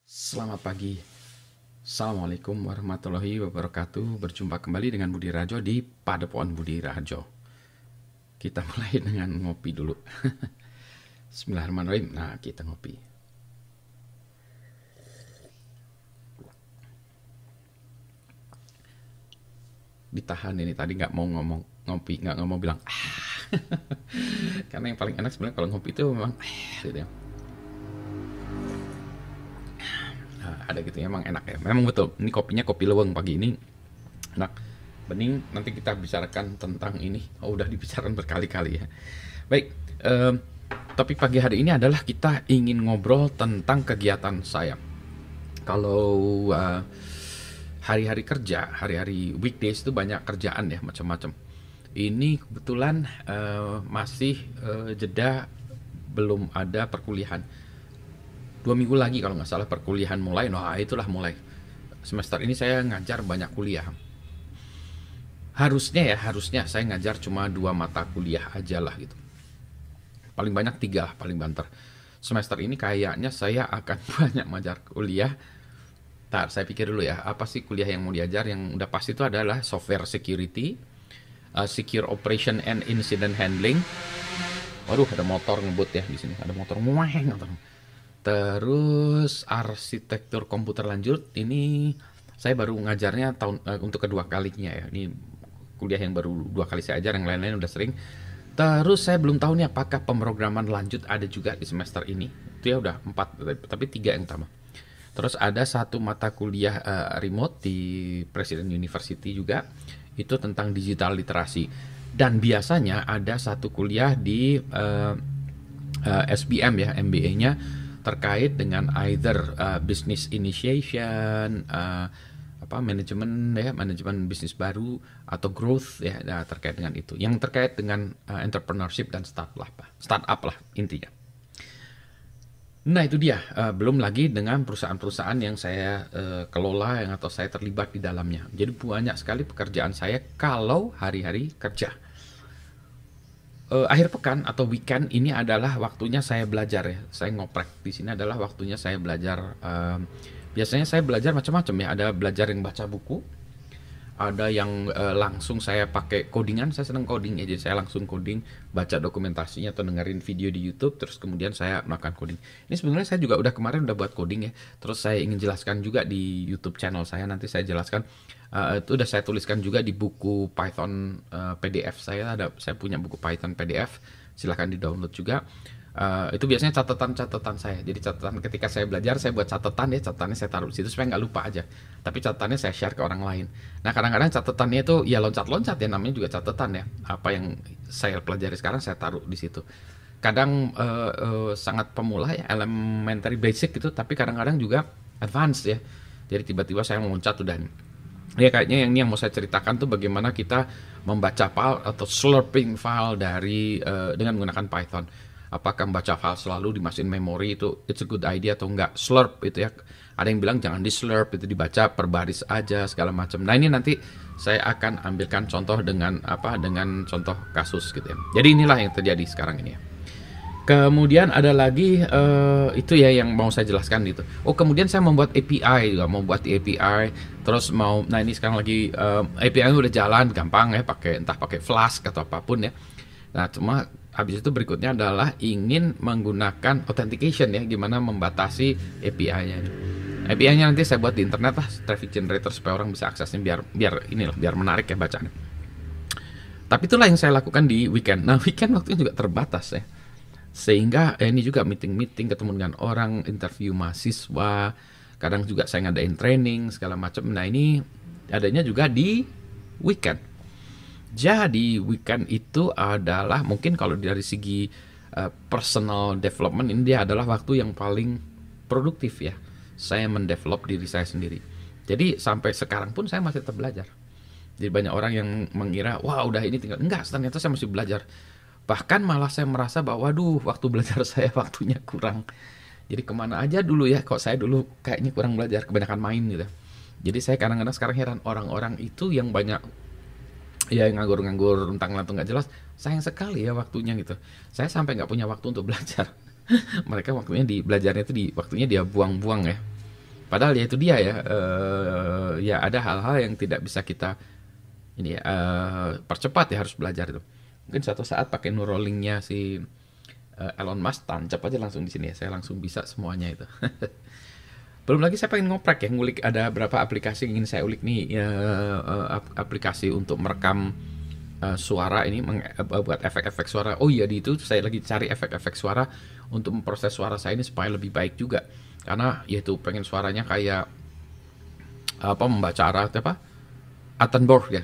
Selamat pagi. Assalamualaikum warahmatullahi wabarakatuh. Berjumpa kembali dengan Budi Rajo di Padepokan Budi Rajo. Kita mulai dengan ngopi dulu. Bismillahirrahmanirrahim. Nah, kita ngopi. Ditahan ini tadi nggak mau ngomong ngopi, nggak mau bilang karena yang paling enak sebenarnya kalau ngopi itu memang gitu ya. Ada gitu ya, emang enak ya. Memang betul. Ini kopinya kopi leweng pagi ini. Enak. Bening, nanti kita bicarakan tentang ini. Oh, udah dibicarakan berkali-kali ya. Baik, topik pagi hari ini adalah kita ingin ngobrol tentang kegiatan saya. Kalau hari-hari kerja, hari-hari weekdays itu banyak kerjaan ya, macam-macam. Ini kebetulan masih jeda, belum ada perkuliahan. 2 minggu lagi kalau nggak salah perkuliahan mulai. Nah, itulah mulai. Semester ini saya ngajar banyak kuliah. Harusnya saya ngajar cuma 2 mata kuliah aja lah gitu. Paling banyak 3 lah, paling banter. Semester ini kayaknya saya akan banyak ngajar kuliah. Saya pikir dulu ya, apa sih kuliah yang mau diajar? Yang udah pasti itu adalah software security, secure operation and incident handling. Waduh, ada motor ngebut ya di sini. Ada motor mueng. Terus arsitektur komputer lanjut, ini saya baru ngajarnya untuk kedua kalinya ya. Ini kuliah yang baru 2 kali saya ajar, yang lain-lain udah sering. Terus saya belum tahu nih apakah pemrograman lanjut ada juga di semester ini. Itu ya udah 4, tapi 3 yang utama. Terus ada 1 mata kuliah remote di Presiden University juga, itu tentang digital literasi. Dan biasanya ada 1 kuliah di SBM ya, MBA-nya, terkait dengan either business initiation, manajemen bisnis baru, atau growth ya, terkait dengan itu. Yang terkait dengan entrepreneurship dan startup lah intinya. Nah, itu dia. Belum lagi dengan perusahaan-perusahaan yang saya kelola atau saya terlibat di dalamnya. Jadi banyak sekali pekerjaan saya kalau hari-hari kerja. Akhir pekan atau weekend ini adalah waktunya saya belajar ya. Saya ngoprek di sini adalah waktunya saya belajar. Biasanya saya belajar macam-macam ya. Ada belajar yang baca buku, ada yang langsung saya pakai codingan. Saya senang coding ya, jadi saya langsung coding, baca dokumentasinya atau dengerin video di YouTube, terus kemudian saya melakukan coding. Ini sebenarnya saya juga kemarin udah buat coding ya. Terus saya ingin jelaskan juga di YouTube channel saya, nanti saya jelaskan. Itu udah saya tuliskan juga di buku Python PDF saya punya buku Python PDF, silahkan di download juga. Itu biasanya catatan saya. Jadi catatan ketika saya belajar, saya buat catatan ya, catatannya saya taruh di situ supaya nggak lupa aja. Tapi catatannya saya share ke orang lain. Nah, kadang-kadang catatannya itu ya loncat-loncat ya, namanya juga catatan ya. Apa yang saya pelajari sekarang saya taruh di situ. Kadang sangat pemula ya, elementary basic gitu, tapi kadang-kadang juga advance ya. Jadi tiba-tiba saya loncat udah. Ya kayaknya yang mau saya ceritakan tuh bagaimana kita membaca file atau slurping file dengan menggunakan Python. Apakah membaca file selalu dimasukin memori itu it's a good idea atau enggak? Slurp itu ya. Ada yang bilang jangan di slurp, itu dibaca per baris aja segala macam. Nah, ini nanti saya akan ambilkan contoh dengan contoh kasus gitu ya. Jadi inilah yang terjadi sekarang ini ya. Kemudian ada lagi itu ya yang mau saya jelaskan gitu. Kemudian saya membuat API juga, mau buat di API. Terus nah ini sekarang lagi API udah jalan gampang ya, entah pakai Flask atau apapun ya. Nah, cuma habis itu berikutnya adalah ingin menggunakan authentication ya, gimana membatasi API-nya. API-nya nanti saya buat di internet lah, traffic generator supaya orang bisa aksesnya biar menarik ya bacaan. Tapi itulah yang saya lakukan di weekend. Nah, weekend waktunya juga terbatas ya. Sehingga ini juga meeting ketemu dengan orang, interview mahasiswa, kadang juga saya ngadain training segala macam. Nah, ini adanya juga di weekend. Jadi weekend itu adalah mungkin kalau dari segi personal development, ini dia adalah waktu yang paling produktif ya. Saya mendevelop diri saya sendiri. Jadi sampai sekarang pun saya masih tetap belajar. Jadi banyak orang yang mengira, wah udah ini tinggal. Enggak, ternyata saya masih belajar. Bahkan malah saya merasa bahwa waktu belajar saya waktunya kurang. Jadi kemana aja dulu ya, kok saya dulu kayaknya kurang belajar, kebanyakan main gitu. Jadi saya kadang-kadang sekarang heran, orang-orang itu yang banyak ya nganggur-nganggur untang-lantung nggak jelas, sayang sekali ya waktunya gitu. Saya sampai nggak punya waktu untuk belajar. Mereka waktunya di belajarnya itu waktunya dia buang-buang ya. Padahal ya itu dia ya, ya ada hal-hal yang tidak bisa kita ini ya, percepat ya, harus belajar itu. Mungkin suatu saat pakai Neuralink-nya si Elon Musk, tancap aja langsung di sini ya, saya langsung bisa semuanya itu. Belum lagi saya pengen ngoprek ya, ngulik ada berapa aplikasi yang ingin saya ulik nih ya, aplikasi untuk merekam suara ini, buat efek-efek suara. Oh iya, di itu saya lagi cari efek-efek suara untuk memproses suara saya ini supaya lebih baik juga. Karena yaitu pengen suaranya kayak apa, membaca arah apa, Attenborough ya.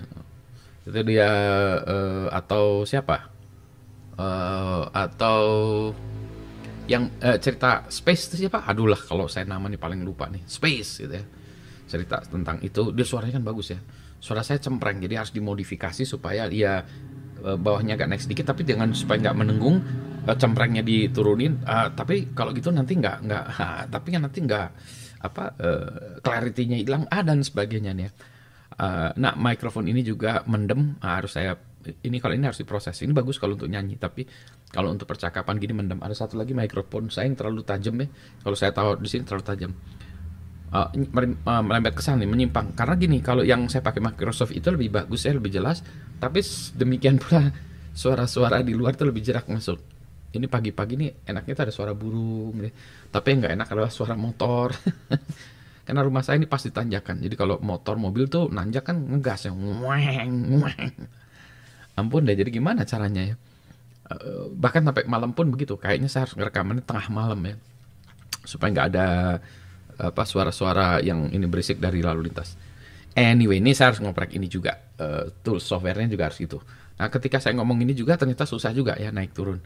Itu dia, atau siapa? Atau yang cerita Space itu siapa? Aduh lah, kalau saya nama nih paling lupa nih. Space gitu ya. Cerita tentang itu, dia suaranya kan bagus ya. Suara saya cempreng, jadi harus dimodifikasi supaya dia bawahnya agak naik sedikit, tapi dengan supaya nggak menenggung, cemprengnya diturunin. Tapi kalau gitu nanti nggak, tapi kan nanti nggak apa, clarity-nya hilang, dan sebagainya nih ya. Nah, mikrofon ini juga mendem, harus saya ini, kalau ini harus diproses. Ini bagus kalau untuk nyanyi, tapi kalau untuk percakapan gini mendem. Ada satu lagi mikrofon saya yang terlalu tajam ya. Kalau saya tahu di sini terlalu tajam. Melembat ke sana nih, menyimpang. Karena gini, kalau yang saya pakai Microsoft itu lebih bagus ya, lebih jelas. Tapi demikian pula suara-suara di luar itu lebih jerak masuk. Ini pagi-pagi nih enaknya tuh ada suara burung nih. Tapi yang nggak enak adalah suara motor. Karena rumah saya ini pasti tanjakan. Jadi kalau motor, mobil tuh nanjak kan ngegas ya. Weng, weng. Ampun deh, jadi gimana caranya ya? Bahkan sampai malam pun begitu. Kayaknya saya harus ngerekamannya tengah malam ya, supaya nggak ada apa, suara-suara yang ini berisik dari lalu lintas. Anyway, ini saya harus ngoprek ini juga, tools softwarenya juga harus gitu. Nah, ketika saya ngomong ini juga ternyata susah juga ya naik turun.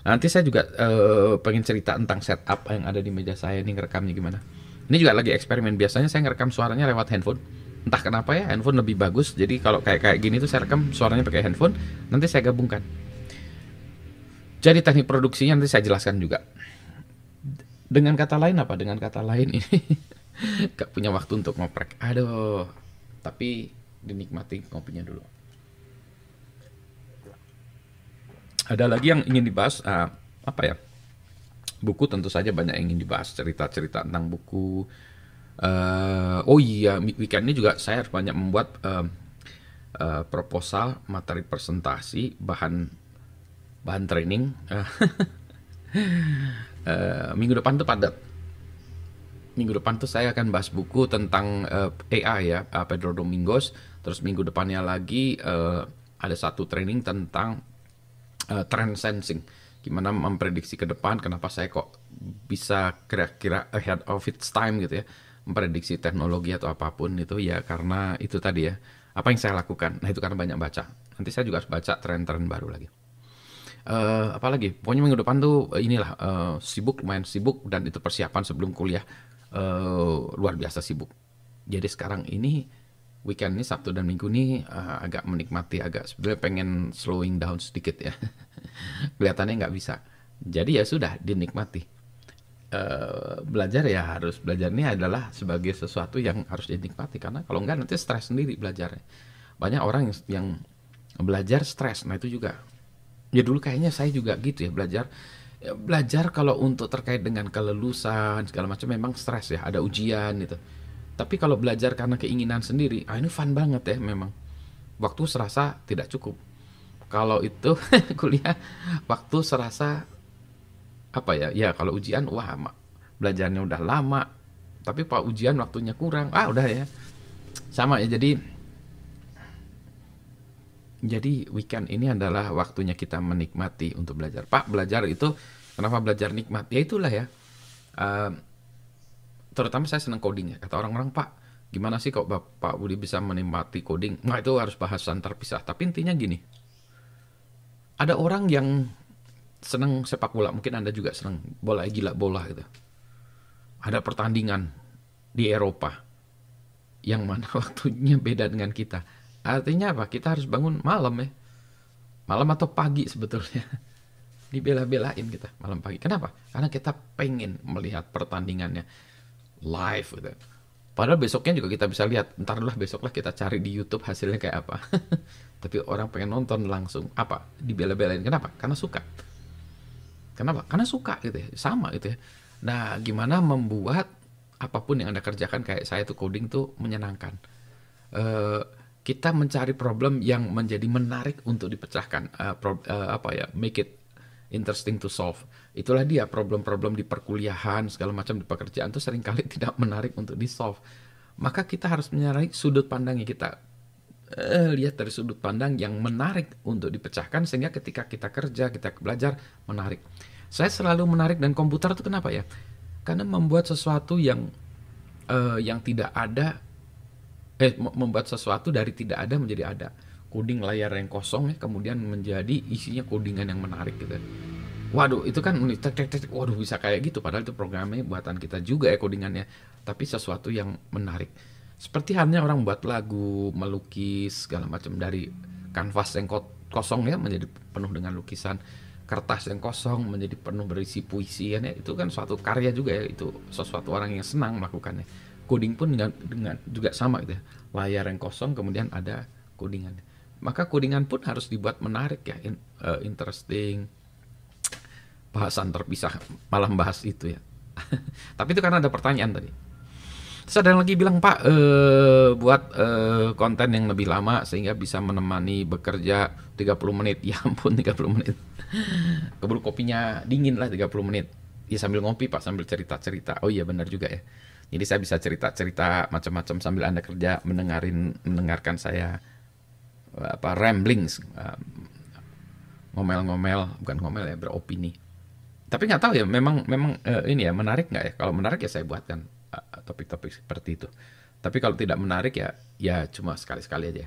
Nanti saya juga pengen cerita tentang setup yang ada di meja saya ini, ngerekamnya gimana. Ini juga lagi eksperimen. Biasanya saya ngerekam suaranya lewat handphone. Entah kenapa ya, handphone lebih bagus. Jadi kalau kayak gini tuh saya rekam suaranya pakai handphone, nanti saya gabungkan. Jadi teknik produksinya nanti saya jelaskan juga. Dengan kata lain apa? Dengan kata lain ini gak punya waktu untuk ngoprek. Aduh, tapi dinikmati kopinya dulu. Ada lagi yang ingin dibahas, apa ya? Buku tentu saja banyak yang ingin dibahas, cerita-cerita tentang buku. Oh iya, weekend ini juga saya harus banyak membuat proposal, materi presentasi, bahan training. Minggu depan tuh padat. Minggu depan tuh saya akan bahas buku tentang AI ya, Pedro Domingos. Terus minggu depannya lagi ada satu training tentang trend sensing. Gimana memprediksi ke depan, kenapa saya kok bisa kira-kira ahead of its time gitu ya. Memprediksi teknologi atau apapun itu ya, karena itu tadi ya, apa yang saya lakukan. Nah, itu karena banyak baca. Nanti saya juga harus baca tren-tren baru lagi. Apalagi pokoknya minggu depan tuh inilah, sibuk, lumayan sibuk, dan itu persiapan sebelum kuliah, luar biasa sibuk. Jadi sekarang ini weekend ini, Sabtu dan Minggu ini agak menikmati, agak sebenarnya pengen slowing down sedikit ya. Kelihatannya nggak bisa. Jadi ya sudah, dinikmati. Belajar ya harus, belajar ini adalah sebagai sesuatu yang harus dinikmati, karena kalau enggak nanti stres sendiri belajarnya. Banyak orang yang belajar stres. Nah itu juga ya, dulu kayaknya saya juga gitu ya, belajar kalau untuk terkait dengan kelulusan segala macam memang stres ya, ada ujian gitu. Tapi kalau belajar karena keinginan sendiri, ini fun banget ya memang. Waktu serasa tidak cukup. Kalau itu kuliah, waktu serasa apa ya? Ya kalau ujian, wah belajarnya udah lama. Tapi pak ujian waktunya kurang, udah ya. Sama ya, jadi weekend ini adalah waktunya kita menikmati untuk belajar. Pak, belajar itu, kenapa belajar nikmat? Ya itulah ya. Terutama saya senang coding ya. Kata orang-orang, Pak, gimana sih kok Pak Budi bisa menikmati coding? Nah, itu harus bahasan terpisah. Tapi intinya gini, ada orang yang senang sepak bola. Mungkin Anda juga senang bola, gila bola gitu. Ada pertandingan di Eropa, yang mana waktunya beda dengan kita. Artinya apa? Kita harus bangun malam ya. Malam atau pagi sebetulnya. Dibela-belain kita malam pagi. Kenapa? Karena kita pengen melihat pertandingannya live gitu. Padahal besoknya juga kita bisa lihat. Ntarlah besoklah kita cari di YouTube hasilnya kayak apa. Tapi orang pengen nonton langsung. Apa? Dibela-belain. Kenapa? Karena suka. Kenapa? Karena suka gitu ya. Sama gitu ya. Nah, gimana membuat apapun yang Anda kerjakan kayak saya tuh coding tuh menyenangkan. Eh, kita mencari problem yang menjadi menarik untuk dipecahkan, apa ya, make it interesting to solve. Itulah dia problem-problem di perkuliahan segala macam di pekerjaan tuh seringkali tidak menarik untuk di solve. Maka kita harus mencari sudut pandangnya, kita lihat dari sudut pandang yang menarik untuk dipecahkan sehingga ketika kita kerja, kita belajar menarik. Saya selalu menarik dan komputer itu kenapa ya? Karena membuat sesuatu yang tidak ada, membuat sesuatu dari tidak ada menjadi ada. Coding layar yang kosong ya, kemudian menjadi isinya codingan yang menarik gitu. Waduh, itu kan waduh bisa kayak gitu. Padahal itu programnya buatan kita juga ya codingannya. Tapi sesuatu yang menarik. Seperti halnya orang buat lagu, melukis, segala macam dari kanvas yang kosong ya menjadi penuh dengan lukisan. Kertas yang kosong menjadi penuh berisi puisi kan ya. Itu kan suatu karya juga ya. Itu sesuatu orang yang senang melakukannya. Coding pun dengan juga sama gitu ya. Layar yang kosong kemudian ada codingannya. Maka codingan pun harus dibuat menarik ya, interesting. Bahasan terpisah malah membahas itu ya. Tapi itu karena ada pertanyaan tadi. Terus ada yang lagi bilang, Pak, buat konten yang lebih lama sehingga bisa menemani bekerja 30 menit. Ya ampun, 30 menit. Keburu kopinya dingin lah 30 menit. Ya sambil ngopi, Pak, sambil cerita-cerita. Oh iya benar juga ya. Jadi saya bisa cerita-cerita macam-macam sambil Anda kerja, mendengarkan saya ramblings, ngomel-ngomel, bukan ngomel ya, beropini. Tapi nggak tahu ya, memang ini ya menarik nggak ya? Kalau menarik ya saya buatkan topik-topik seperti itu. Tapi kalau tidak menarik ya cuma sekali-sekali aja.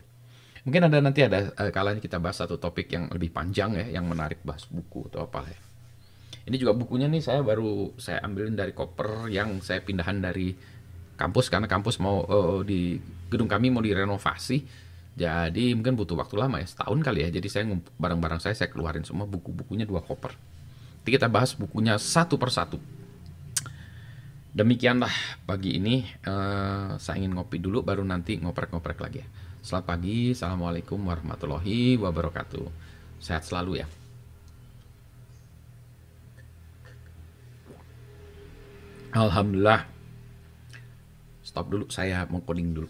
Mungkin nanti ada kalanya kita bahas satu topik yang lebih panjang ya, yang menarik, bahas buku atau apa ya. Ini juga bukunya nih saya ambilin dari koper yang saya pindahan dari kampus karena kampus mau di gedung kami mau direnovasi. Jadi mungkin butuh waktu lama ya, setahun kali ya. Jadi saya barang-barang saya keluarin semua, buku-bukunya 2 koper. Nanti kita bahas bukunya satu persatu. Demikianlah pagi ini, saya ingin ngopi dulu baru nanti ngoprek-ngoprek lagi ya. Selamat pagi, Assalamualaikum warahmatullahi wabarakatuh. Sehat selalu ya. Alhamdulillah. Stop dulu, saya mau coding dulu.